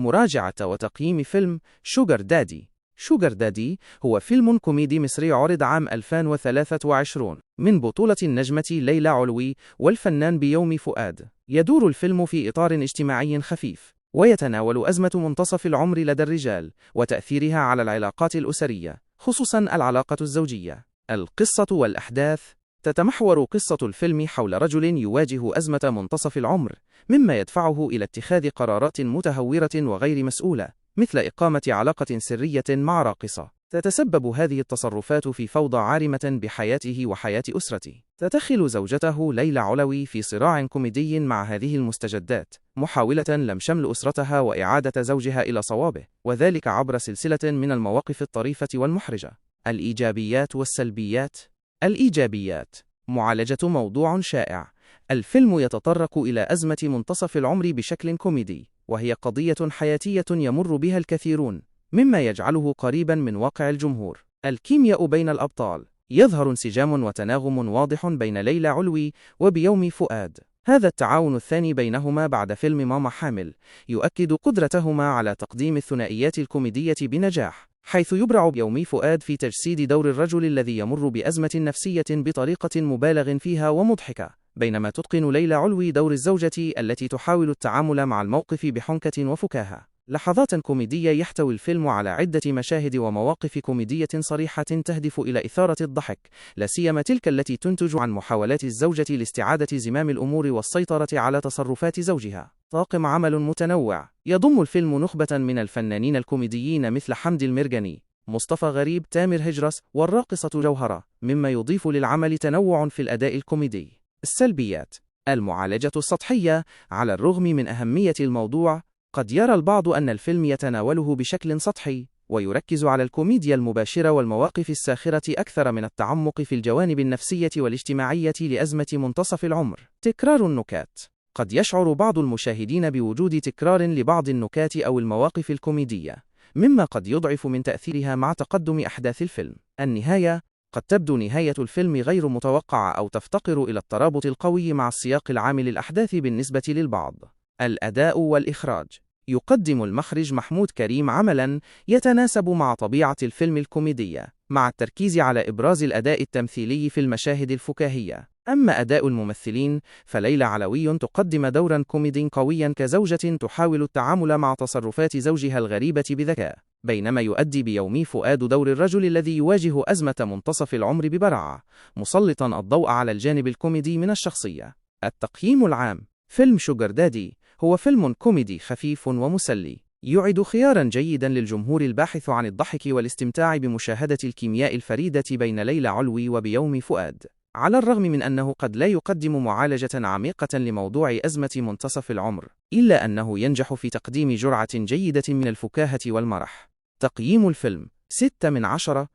مراجعة وتقييم فيلم شوغر دادي. شوغر دادي هو فيلم كوميدي مصري عرض عام 2023 من بطولة النجمة ليلى علوي والفنان بيومي فؤاد. يدور الفيلم في إطار اجتماعي خفيف، ويتناول أزمة منتصف العمر لدى الرجال وتأثيرها على العلاقات الأسرية، خصوصاً العلاقة الزوجية. القصة والأحداث: تتمحور قصة الفيلم حول رجل يواجه أزمة منتصف العمر، مما يدفعه إلى اتخاذ قرارات متهورة وغير مسؤولة، مثل إقامة علاقة سرية مع راقصة. تتسبب هذه التصرفات في فوضى عارمة بحياته وحياة أسرته. تدخل زوجته ليلى علوي في صراع كوميدي مع هذه المستجدات، محاولة لم شمل أسرتها وإعادة زوجها إلى صوابه، وذلك عبر سلسلة من المواقف الطريفة والمحرجة. الإيجابيات والسلبيات. الإيجابيات: معالجة موضوع شائع. الفيلم يتطرق إلى أزمة منتصف العمر بشكل كوميدي، وهي قضية حياتية يمر بها الكثيرون، مما يجعله قريبا من واقع الجمهور. الكيمياء بين الأبطال: يظهر انسجام وتناغم واضح بين ليلى علوي وبيومي فؤاد. هذا التعاون الثاني بينهما بعد فيلم ماما حامل يؤكد قدرتهما على تقديم الثنائيات الكوميدية بنجاح، حيث يبرع بيومي فؤاد في تجسيد دور الرجل الذي يمر بأزمة نفسية بطريقة مبالغ فيها ومضحكة، بينما تتقن ليلى علوي دور الزوجة التي تحاول التعامل مع الموقف بحنكة وفكاهة. لحظات كوميدية: يحتوي الفيلم على عدة مشاهد ومواقف كوميدية صريحة تهدف إلى إثارة الضحك، لا سيما تلك التي تنتج عن محاولات الزوجة لاستعادة زمام الأمور والسيطرة على تصرفات زوجها. طاقم عمل متنوع: يضم الفيلم نخبة من الفنانين الكوميديين مثل حمدي المرغني، مصطفى غريب، تامر هجرس، والراقصة جوهرة، مما يضيف للعمل تنوع في الأداء الكوميدي. السلبيات: المعالجة السطحية. على الرغم من أهمية الموضوع، قد يرى البعض أن الفيلم يتناوله بشكل سطحي، ويركز على الكوميديا المباشرة والمواقف الساخرة أكثر من التعمق في الجوانب النفسية والاجتماعية لأزمة منتصف العمر. تكرار النكات: قد يشعر بعض المشاهدين بوجود تكرار لبعض النكات أو المواقف الكوميدية، مما قد يضعف من تأثيرها مع تقدم أحداث الفيلم. النهاية: قد تبدو نهاية الفيلم غير متوقعة أو تفتقر إلى الترابط القوي مع السياق العام للأحداث بالنسبة للبعض. الأداء والإخراج: يقدم المخرج محمود كريم عملاً يتناسب مع طبيعة الفيلم الكوميدية، مع التركيز على إبراز الأداء التمثيلي في المشاهد الفكاهية. أما أداء الممثلين، فليلى علوي تقدم دورا كوميدي قويا كزوجة تحاول التعامل مع تصرفات زوجها الغريبة بذكاء، بينما يؤدي بيومي فؤاد دور الرجل الذي يواجه أزمة منتصف العمر ببراعة، مسلطا الضوء على الجانب الكوميدي من الشخصية. التقييم العام: فيلم شوغر دادي هو فيلم كوميدي خفيف ومسلي، يعد خيارا جيدا للجمهور الباحث عن الضحك والاستمتاع بمشاهدة الكيمياء الفريدة بين ليلى علوي وبيومي فؤاد. على الرغم من أنه قد لا يقدم معالجة عميقة لموضوع أزمة منتصف العمر، إلا أنه ينجح في تقديم جرعة جيدة من الفكاهة والمرح. تقييم الفيلم 6 من 10.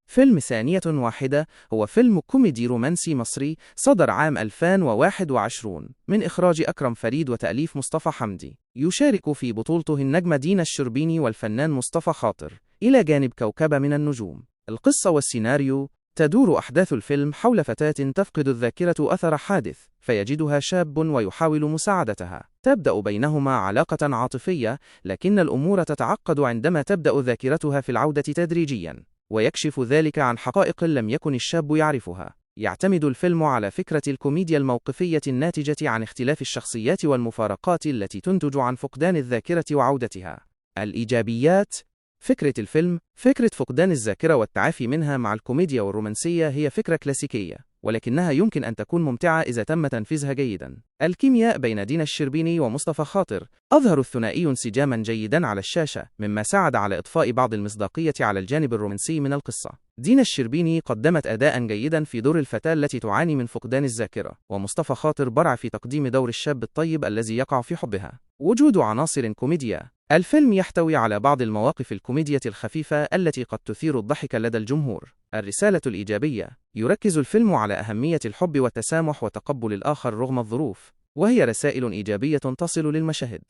فيلم ثانية واحدة هو فيلم كوميدي رومانسي مصري صدر عام 2021 من إخراج أكرم فريد وتأليف مصطفى حمدي، يشارك في بطولته النجمة دينا الشربيني والفنان مصطفى خاطر، إلى جانب كوكبة من النجوم. القصة والسيناريو: تدور أحداث الفيلم حول فتاة تفقد الذاكرة أثر حادث، فيجدها شاب ويحاول مساعدتها. تبدأ بينهما علاقة عاطفية، لكن الأمور تتعقد عندما تبدأ ذاكرتها في العودة تدريجياً، ويكشف ذلك عن حقائق لم يكن الشاب يعرفها. يعتمد الفيلم على فكرة الكوميديا الموقفية الناتجة عن اختلاف الشخصيات والمفارقات التي تنتج عن فقدان الذاكرة وعودتها. الإيجابيات: فكرة الفيلم: فكرة فقدان الذاكرة والتعافي منها مع الكوميديا والرومانسية هي فكرة كلاسيكية، ولكنها يمكن أن تكون ممتعة إذا تم تنفيذها جيدا. الكيمياء بين دينا الشربيني ومصطفى خاطر: أظهر الثنائي انسجاما جيدا على الشاشة، مما ساعد على إضفاء بعض المصداقية على الجانب الرومانسي من القصة. دينا الشربيني قدمت أداء جيدا في دور الفتاة التي تعاني من فقدان الذاكرة، ومصطفى خاطر برع في تقديم دور الشاب الطيب الذي يقع في حبها. وجود عناصر كوميديا: الفيلم يحتوي على بعض المواقف الكوميدية الخفيفة التي قد تثير الضحك لدى الجمهور. الرسالة الإيجابية: يركز الفيلم على أهمية الحب والتسامح وتقبل الآخر رغم الظروف، وهي رسائل إيجابية تصل للمشاهد.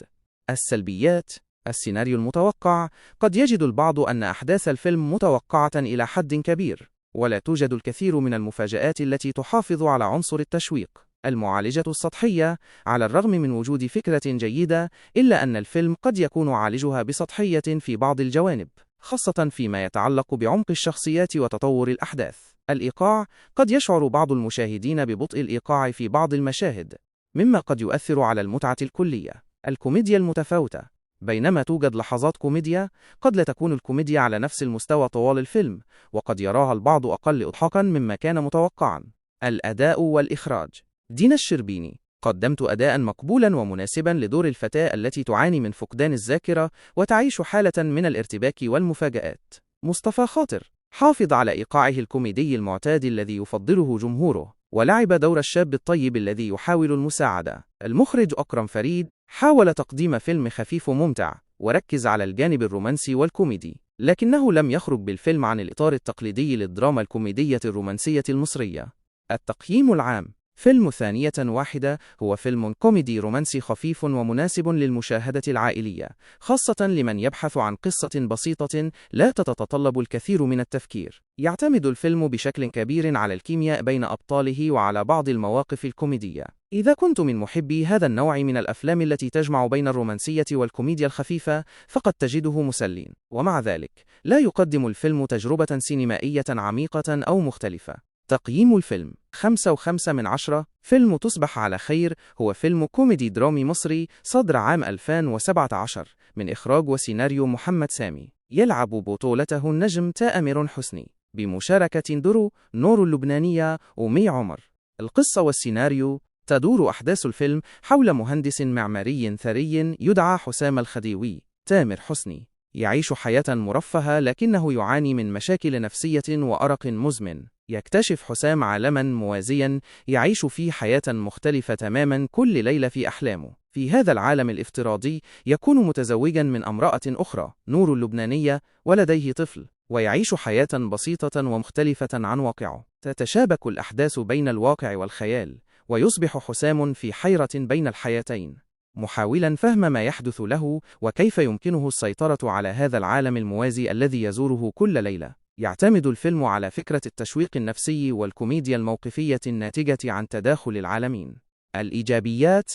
السلبيات: السيناريو المتوقع: قد يجد البعض أن أحداث الفيلم متوقعة إلى حد كبير، ولا توجد الكثير من المفاجآت التي تحافظ على عنصر التشويق. المعالجة السطحية. على الرغم من وجود فكرة جيدة، إلا أن الفيلم قد يكون عالجها بسطحية في بعض الجوانب، خاصة فيما يتعلق بعمق الشخصيات وتطور الأحداث. الإيقاع. قد يشعر بعض المشاهدين ببطء الإيقاع في بعض المشاهد، مما قد يؤثر على المتعة الكلية. الكوميديا المتفاوتة. بينما توجد لحظات كوميديا، قد لا تكون الكوميديا على نفس المستوى طوال الفيلم، وقد يراها البعض أقل إضحاكا مما كان متوقعا. الأداء والإخراج. دينا الشربيني. قدمت أداء مقبولا ومناسبا لدور الفتاة التي تعاني من فقدان الذاكرة وتعيش حالة من الارتباك والمفاجآت. مصطفى خاطر. حافظ على إيقاعه الكوميدي المعتاد الذي يفضله جمهوره، ولعب دور الشاب الطيب الذي يحاول المساعدة. المخرج أكرم فريد حاول تقديم فيلم خفيف وممتع، وركز على الجانب الرومانسي والكوميدي، لكنه لم يخرج بالفيلم عن الإطار التقليدي للدراما الكوميدية الرومانسية المصرية. التقييم العام. فيلم ثانية واحدة هو فيلم كوميدي رومانسي خفيف ومناسب للمشاهدة العائلية، خاصة لمن يبحث عن قصة بسيطة لا تتطلب الكثير من التفكير. يعتمد الفيلم بشكل كبير على الكيمياء بين أبطاله وعلى بعض المواقف الكوميدية. إذا كنت من محبي هذا النوع من الأفلام التي تجمع بين الرومانسية والكوميديا الخفيفة، فقد تجده مسلٍ، ومع ذلك لا يقدم الفيلم تجربة سينمائية عميقة أو مختلفة. تقييم الفيلم 5.5/10. فيلم تصبح على خير هو فيلم كوميدي درامي مصري صدر عام 2017 من إخراج وسيناريو محمد سامي، يلعب بطولته النجم تامر حسني، بمشاركة درو نور اللبنانية ومي عمر. القصة والسيناريو. تدور أحداث الفيلم حول مهندس معماري ثري يدعى حسام الخديوي. تامر حسني يعيش حياة مرفهة، لكنه يعاني من مشاكل نفسية وأرق مزمن. يكتشف حسام عالماً موازياً يعيش فيه حياة مختلفة تماماً كل ليلة في أحلامه. في هذا العالم الافتراضي يكون متزوجاً من امرأة أخرى، نور اللبنانية، ولديه طفل، ويعيش حياة بسيطة ومختلفة عن واقعه. تتشابك الأحداث بين الواقع والخيال، ويصبح حسام في حيرة بين الحياتين، محاولاً فهم ما يحدث له وكيف يمكنه السيطرة على هذا العالم الموازي الذي يزوره كل ليلة. يعتمد الفيلم على فكرة التشويق النفسي والكوميديا الموقفية الناتجة عن تداخل العالمين. الإيجابيات.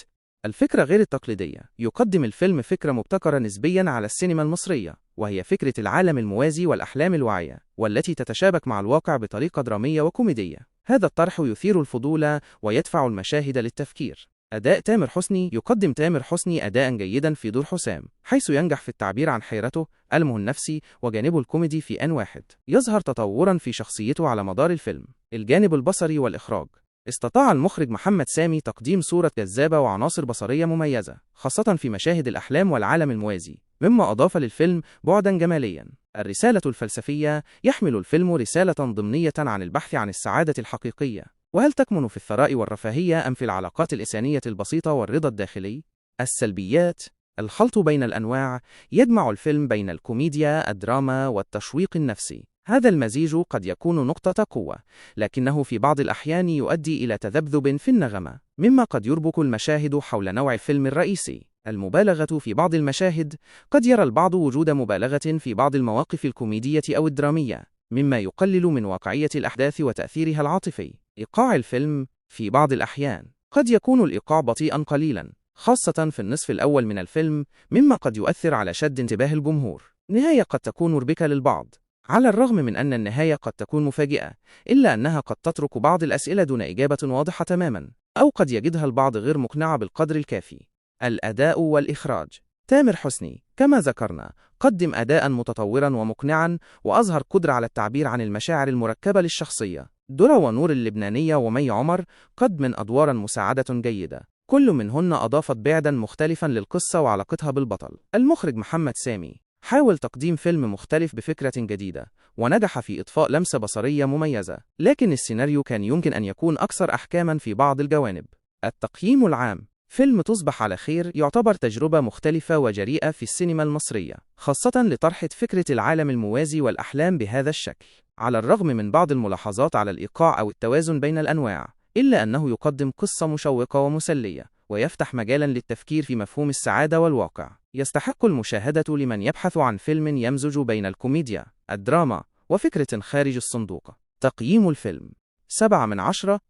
الفكرة غير التقليدية. يقدم الفيلم فكرة مبتكرة نسبياً على السينما المصرية، وهي فكرة العالم الموازي والأحلام الواعية، والتي تتشابك مع الواقع بطريقة درامية وكوميدية. هذا الطرح يثير الفضول ويدفع المشاهد للتفكير. أداء تامر حسني. يقدم تامر حسني أداءً جيداً في دور حسام، حيث ينجح في التعبير عن حيرته، ألمه النفسي، وجانبه الكوميدي في آن واحد. يظهر تطوراً في شخصيته على مدار الفيلم. الجانب البصري والإخراج. استطاع المخرج محمد سامي تقديم صورة جذابة وعناصر بصرية مميزة، خاصة في مشاهد الأحلام والعالم الموازي، مما أضاف للفيلم بعداً جمالياً. الرسالة الفلسفية. يحمل الفيلم رسالة ضمنية عن البحث عن السعادة الحقيقية، وهل تكمن في الثراء والرفاهية أم في العلاقات الإنسانية البسيطة والرضا الداخلي؟ السلبيات. الخلط بين الأنواع. يجمع الفيلم بين الكوميديا، الدراما، والتشويق النفسي. هذا المزيج قد يكون نقطة قوة، لكنه في بعض الأحيان يؤدي إلى تذبذب في النغمة، مما قد يربك المشاهد حول نوع الفيلم الرئيسي. المبالغة في بعض المشاهد. قد يرى البعض وجود مبالغة في بعض المواقف الكوميدية أو الدرامية، مما يقلل من واقعية الأحداث وتأثيرها العاطفي. إيقاع الفيلم. في بعض الأحيان قد يكون الإيقاع بطيئاً قليلاً، خاصة في النصف الأول من الفيلم، مما قد يؤثر على شد انتباه الجمهور. نهاية قد تكون مربكة للبعض. على الرغم من أن النهاية قد تكون مفاجئة، إلا أنها قد تترك بعض الأسئلة دون إجابة واضحة تماماً، أو قد يجدها البعض غير مقنعة بالقدر الكافي. الأداء والإخراج. تامر حسني كما ذكرنا قدم أداءً متطوراً ومقنعاً، وأظهر قدرة على التعبير عن المشاعر المركبة للشخصية. درو ونور اللبنانية ومي عمر قدم أدواراً مساعدة جيدة، كل منهن أضافت بعداً مختلفاً للقصة وعلاقتها بالبطل. المخرج محمد سامي حاول تقديم فيلم مختلف بفكرة جديدة، ونجح في إضفاء لمسة بصرية مميزة، لكن السيناريو كان يمكن أن يكون أكثر أحكاماً في بعض الجوانب. التقييم العام. فيلم تصبح على خير يعتبر تجربة مختلفة وجريئة في السينما المصرية، خاصة لطرح فكرة العالم الموازي والأحلام بهذا الشكل. على الرغم من بعض الملاحظات على الإيقاع أو التوازن بين الأنواع، إلا أنه يقدم قصة مشوقة ومسلية، ويفتح مجالاً للتفكير في مفهوم السعادة والواقع. يستحق المشاهدة لمن يبحث عن فيلم يمزج بين الكوميديا، الدراما، وفكرة خارج الصندوق. تقييم الفيلم 7/10.